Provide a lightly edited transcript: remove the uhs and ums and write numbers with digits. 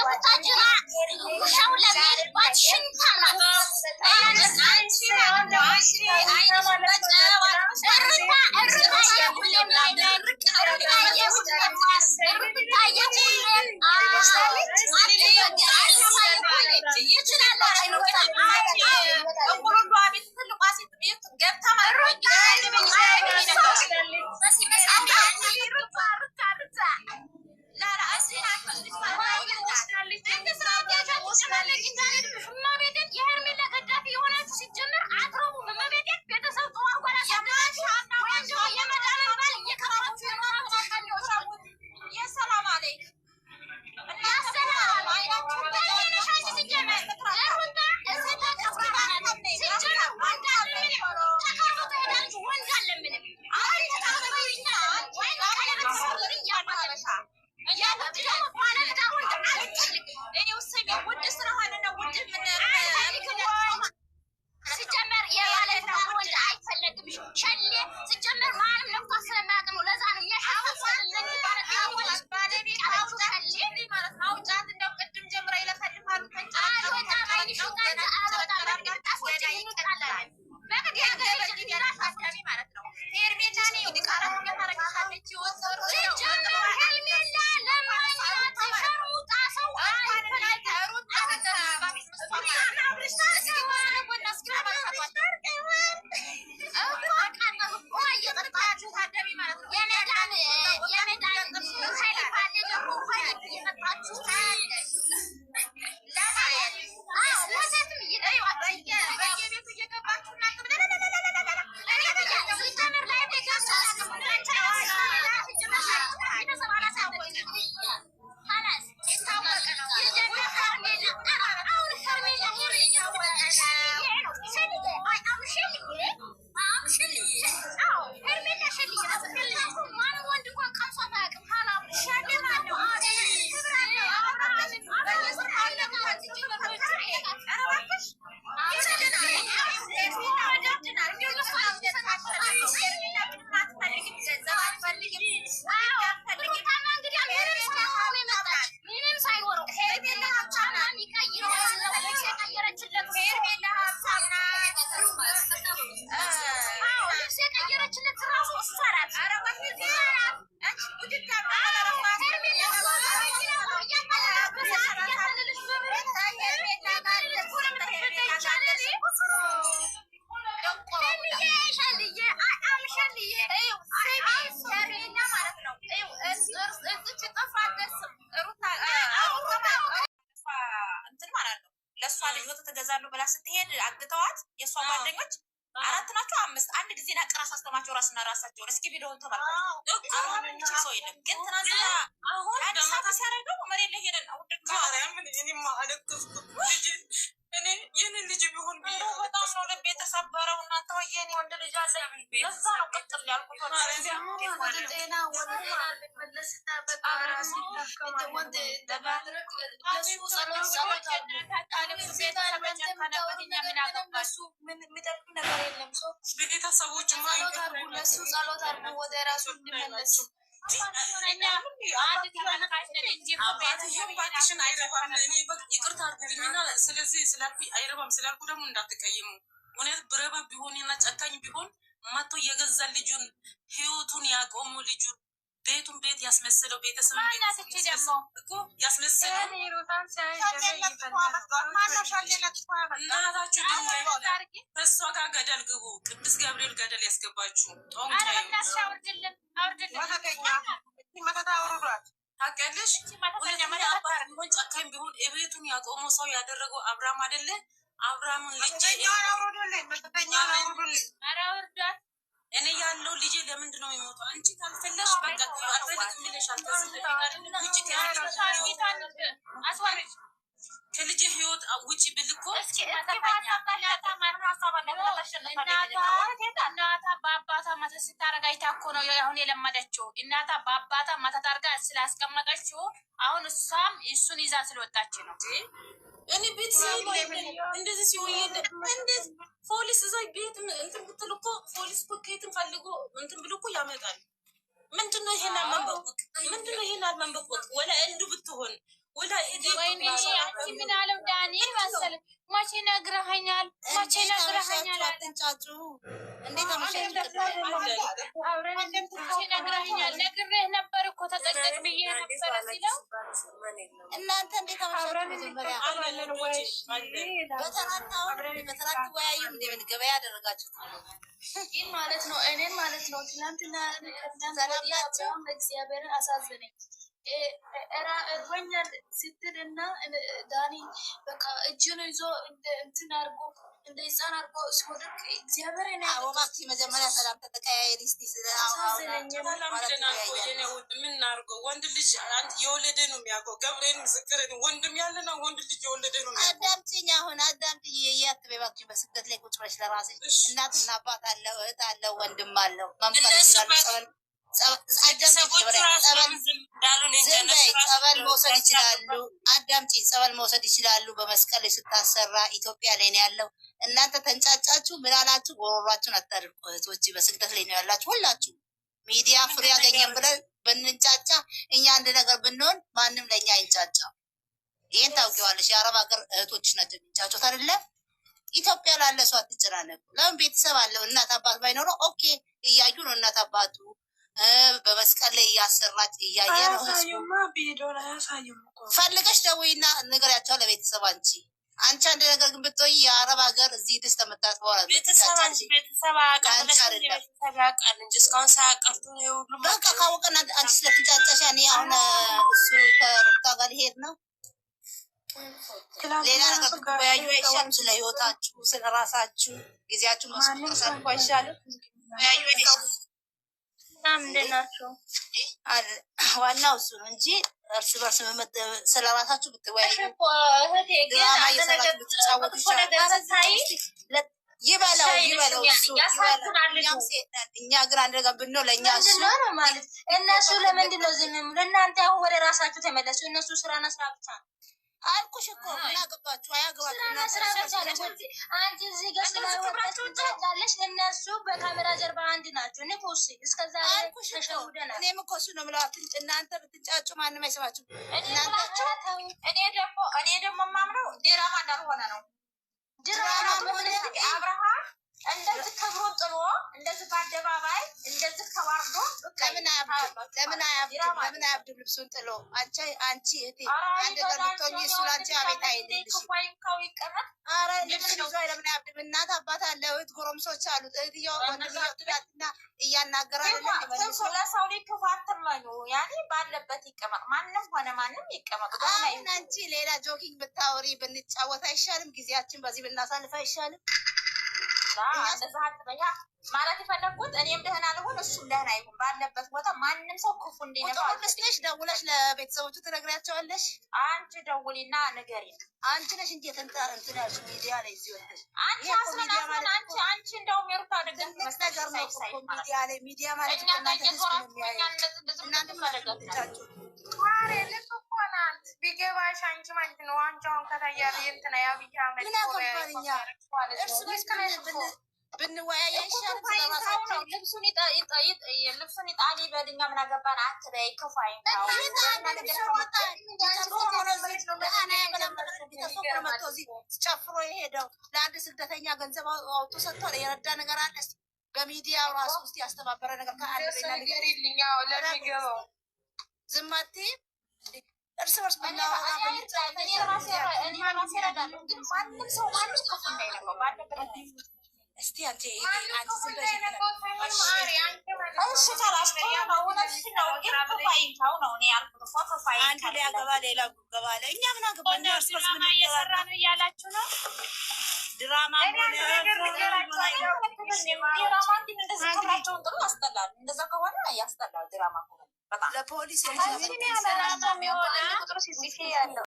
የቡታጅራ ውሻው ለሚሄድባት ሽንታም ናት። ተገዛሉ ብላ ስትሄድ አግተዋት የሷ ጓደኞች አራት ናቸው አምስት አንድ ጊዜ ናቀራስ አስተማቸው ራስና ራሳቸው እስኪ ቪዲዮውን ተመልከቱ። አሁን ምን ሰው የለም ግን ትናንትና አሁን ደማታ ሲያረጋው መሬት ላይ ሄደን አውደካ ማርያም እኔማ አለቅኩ እኔ የኔ ልጅ ቢሆን በጣም ነው ልብ የተሰበረው። እናንተ ወየኔ ወንድ ልጅ አለ ለዛ ነው ቅጥል ያልኩት ወደ ጤና ወደ መለስታ በቃ ራሱ ወደ ተባረክ ለሱ ጸሎት ታንም ሴታን በተመጣጣኛ ምን አገባሱ ምን የሚጠቅም ነገር የለም። ሰው ቤተሰቦች ማለት ለሱ ጸሎት አድርጎ ወደ ራሱ እንዲመለሱ እኛ አንድ ተመልካችን እንጂ ባትሽን አይረባም። እኔ ይቅርታ አድርጉልኝና ስለዚህ ስላልኩ አይረባም ስላልኩ ደግሞ እንዳትቀይሙ። እውነት ብረባ ቢሆንና ጨካኝ ቢሆን ማቶ የገዛ ልጁን ህይወቱን ያቆሙ ልጁን ቤቱን ቤት ያስመሰለው ቤተሰብ ቤት እኮ ያስመሰለው እናታችሁ ከእሷ ጋር ገደል ግቡ። ቅዱስ ገብርኤል ገደል ያስገባችሁ ታውቂያለሽ። ሆን ጨካኝ ቢሆን ቤቱን ያቆመው ሰው ያደረገው አብርሃም አይደለ? አብርሃምን ልጅ እኔ ያለው ልጄ ለምንድን ነው የሚሞተው? አንቺ ካልፈለሽ በቃ አልፈልግም ብለሻል። ከልጅ ህይወት ውጪ ብልኮ እናታ በአባታ መተት ስታረጋ አይታ እኮ ነው አሁን የለመደችው። እናታ በአባታ መተት አርጋ ስላስቀመጠችው አሁን እሷም እሱን ይዛ ስለወጣች ነው። እኔ ቤት እንደዚህ ሲሆን እንዴት ፖሊስ እዛ ቤት እንትን ብትል እኮ ፖሊስ እኮ ከየትም ፈልጎ እንትን ብሎ እኮ ያመጣል። ምንድነው ይሄን አልመንበቅ? ምንድነው ይሄን አልመንበቅ? ወላ እንዱ ብትሆን ወይኔ አንቺ ምን አለው ዳኒ መሰለኝ መቼ ነግረኸኛል አትንጫጩ እንዴት ነግረኸኛል ነግሬህ ነበር እኮ ተጠንቀቅ ብዬ ነበር ሲለው እናንተ እንዴት በተራት ወያዩ እንደ ገበያ ያደረጋችሁት ይህ ማለት ነው። እኔን ማለት ነው ትናንትና እግዚአብሔርን አሳዘነኝ። እርቦኛል ስትል እና ዳኒ በቃ እጁን ይዞ እንትን አድርጎ እንደ ህፃን አድርጎ ሲወድቅ እግዚአብሔር አወቃት። መጀመሪያ ሰላም ተቀያየሪ እስቲ ምናርገው ወንድ ልጅ የወለደ ነው የሚያውቀው። ገብርኤል ምስክርን ወንድም ያለ ነው ወንድ ልጅ የወለደ ነው የሚያውቀው። አዳምጪኝ አሁን አዳምጪኝ። እያትበይ እባክሽ በስደት ላይ ቁጭ ብለሽ ለራስሽ እናትና አባት አለው እህት አለው ወንድም አለው ጸበል መውሰድ ይችላሉ። አዳምጪ ጸበል መውሰድ ይችላሉ። በመስቀል ስታሰራ ኢትዮጵያ ላይ ነው ያለው። እናንተ ተንጫጫችሁ ምን አላችሁ? ጎሮሯችሁን አታድርቁ እህቶች። በስግደት ላይ ነው ያላችሁ ሁላችሁ። ሚዲያ ፍሬ ያገኘን ብለን ብንጫጫ እኛ አንድ ነገር ብንሆን ማንም ለእኛ አይንጫጫ። ይህን ታውቂዋለሽ። የአረብ ሀገር እህቶች ናቸው የሚንጫጩት አይደለ? ኢትዮጵያ ላለ ሰው አትጨናነቁ። ለምን ቤተሰብ አለው እናት አባት ባይኖረው ኦኬ እያዩ ነው እናት አባቱ በመስቀል ላይ እያሰራች እያየ ነው። ፈልገሽ ደውይና ንገሪያቸው ለቤተሰብ። አንቺ አንድ ነገር ግን ብትወይ የአረብ ሀገር እዚህ ድስት ተመታት በኋላ በቃ ካወቀና አንቺ ስለተንጫጫሽ እኔ አሁን እሱ ከሩታ ጋር ሊሄድ ነው። ሌላ ነገር ብትወያዩ አይሻልም? ስለ ህይወታችሁ ስለ ራሳችሁ ጊዜያችሁ መስጠት አይሻልም? ዋናው እሱ ነው እንጂ እርስ በርስ ስለ ራሳችሁ ብትወያዩ ድራማ እየሰራችሁ ብትጫወቱ ይበለው እኛ ግን አንድ ነገር ብንለው ለእኛ ማለት እነሱ ለምንድን ነው ዝም ብሎ እናንተ አሁን ወደ ራሳችሁ ተመለሱ። እነሱ ስራና ስራ ብቻ ነው አልኩሽ እኮ ምን አገባችሁ? አያገባችሁ። አንቺ እዚህ ጋር ስለወጣች ለእነሱ በካሜራ ጀርባ አንድ ናቸው። ንጉስ እስከዛ ተሸውደናል። እኔም እኮ እሱ ነው የምለው። እናንተ ብትጫጩ ማንም አይሰማችሁም። እኔ ደግሞ የማምነው ድራማ እንዳልሆነ ነው። ድራማ አብርሃም እንደዚህ ክብሮ ጥሎ እንደዚህ በአደባባይ እንደዚህ ተዋርዶ ለምን አያብድም ልብሱን ጥሎ? አንቺ እህቴ አንድ ነገር ብትሆኚ እሱ ላንቺ አቤት አይልልሽ። ኧረ ልብስ ይዞ ለምን አያብድም? እናት አባት አለ፣ እህት ጎረምሶች አሉት። እህትየው ወንድምየው ትላትና እያናገራለ ለሰው ልጅ ክፉ አትመኙ። ያኔ ባለበት ይቀመጥ፣ ማንም ሆነ ማንም ይቀመጥ። አሁን አንቺ ሌላ ጆኪንግ ብታወሪ ብንጫወት አይሻልም? ጊዜያችን በዚህ ብናሳልፍ አይሻልም? ማለት የፈለጉት እኔም ደህና ልሆን እሱም ደህና ይሁን። ባለበት ቦታ ማንም ሰው ክፉ እንዲነባለሽ ደውለሽ ለቤተሰቦቹ ትነግሪያቸዋለሽ። አንቺ ደውሊና ንገሪ። አንቺ ነሽ እንጂ እንትን ያልሽ ሚዲያ ላይ እዚህ ወጥተሽ አንቺ እንደውም የሩታ ነገር ነው። ሚዲያ ማለት ቢገባሽ አንቺ ማለት ነው። ዋንጫውን ከታያለ የእንትና የአብይ አህመድ ብንወያይ አይሻልም? ልብሱን ይጣል ይበል፣ እኛ ምን አገባን አትበይ። ክፉ አይንካው። ጨፍሮ የሄደው ለአንድ ስደተኛ ገንዘብ አውጥቶ ሰጥቷል። የረዳ ነገር አለ? በሚዲያ ራሱ ውስጥ ያስተባበረ ነገር ከአለ ለሚገባው ዝም አትይም? እርስ በርስ ማንም ሰው ማንም ክፉ እንዳይነካው ባለበት እስቲ አንቺ አንቺ ሊያገባ ሌላ ገባ አለ። እኛ ምን አገባን? እርስ በርስ ምን እየሰራ ነው እያላችሁ ነው? ድራማ እንደዛ ከሆነ ያስጠላል። ድራማ ለፖሊስ